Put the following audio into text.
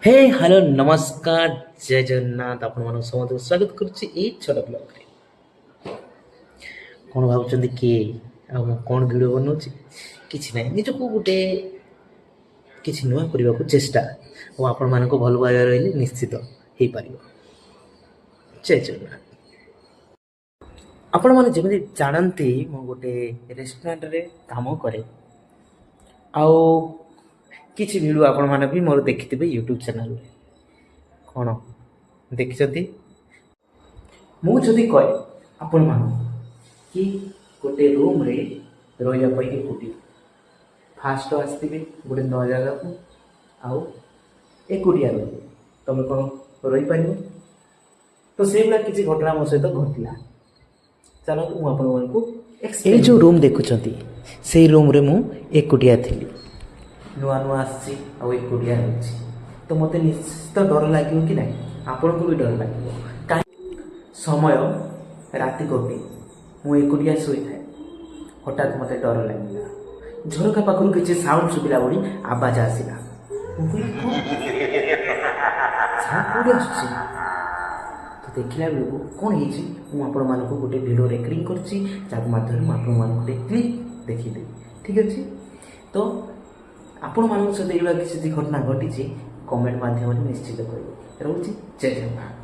हे hello नमस्कार जय जगन्नाथ आपण समस्त स्वागत करुच्ची एई छोट ब्लॉग रे। कौन भावुଛନ୍ତି किए आ ମୁଁ कौन वीडियो बनाଉଛି କିଛି ନାହିଁ ନିଜକୁ ଗୋଟେ କିଛି ନୂଆ କରିବାକୁ ଚେଷ୍ଟା ଓ ଆପଣମାନଙ୍କୁ ଭଲ ପାଇବା ରହିଲେ ନିଶ୍ଚିତ ହେଇପାରିବ। ଜୟ ଜଗନ୍ନାଥ। ଆପଣମାନେ ଯେମିତି ଜାଣନ୍ତି ମୁଁ ଗୋଟେ ରେଷ୍ଟୁରାଣ୍ଟରେ କାମ କରେ ଆଉ କିଛି ଭିଡ଼ିଓ ଆପଣମାନେ ବି ମୋର ଦେଖିଥିବେ ୟୁଟ୍ୟୁବ୍ ଚ୍ୟାନେଲରେ। କ'ଣ ଦେଖିଛନ୍ତି? ମୁଁ ଯଦି କହେ ଆପଣମାନଙ୍କୁ କି ଗୋଟେ ରୁମ୍ରେ ରହିବା ପାଇଁ ଏକୁଟିଆ ଫାଷ୍ଟ ଆସିଥିବେ ଗୋଟେ ନୂଆ ଜାଗାକୁ ଆଉ ଏକୁଟିଆ ରହିବେ, ତମେ କ'ଣ ରହିପାରିବ? ତ ସେଇଭଳିଆ କିଛି ଘଟଣା ମୋ ସହିତ ଘଟିଲା। ଚାଲନ୍ତୁ ମୁଁ ଆପଣମାନଙ୍କୁ ଏଇ ଯେଉଁ ରୁମ୍ ଦେଖୁଛନ୍ତି ସେଇ ରୁମ୍ରେ ମୁଁ ଏକୁଟିଆ ଥିଲି। ନୂଆ ନୂଆ ଆସିଛି ଆଉ ଏକୁଟିଆ ରହିଛି, ତ ମୋତେ ନିଶ୍ଚିତ ଡର ଲାଗିବ କି ନାହିଁ? ଆପଣଙ୍କୁ ବି ଡର ଲାଗିବ। ସମୟ ରାତି 1 ମୁଁ ଏକୁଟିଆ ଶୋଇଥାଏ। ହଠାତ୍ ମୋତେ ଡର ଲାଗିଲା, ଝରକା ପାଖରୁ କିଛି ସାଉଣ୍ଡ ଶୁଭିଲା ଭଳି ଆବାଜ ଆସିଲା। ମୁଁ କହିଲି କୋଉଠି ଆସୁଛି? ତ ଦେଖିଲା ବେଳକୁ କ'ଣ ହେଇଛି, ମୁଁ ଆପଣମାନଙ୍କୁ ଗୋଟେ ଭିଡ଼ିଓ ରେକର୍ଡ଼ିଂ କରିଛି ଯାହା ମାଧ୍ୟମରେ ମୁଁ ଆପଣମାନଙ୍କୁ ଗୋଟେ କ୍ଲିପ୍ ଦେଖିଦେବି। ଠିକ୍ ଅଛି? ତ ଆପଣମାନଙ୍କ ସହିତ ଏଇଭଳିଆ କିଛି ଯଦି ଘଟଣା ଘଟିଛି କମେଣ୍ଟ ମାଧ୍ୟମରେ ନିଶ୍ଚିତ କହିବେ। ରହୁଛି, ଜୟ ଜଗନ୍ନାଥ।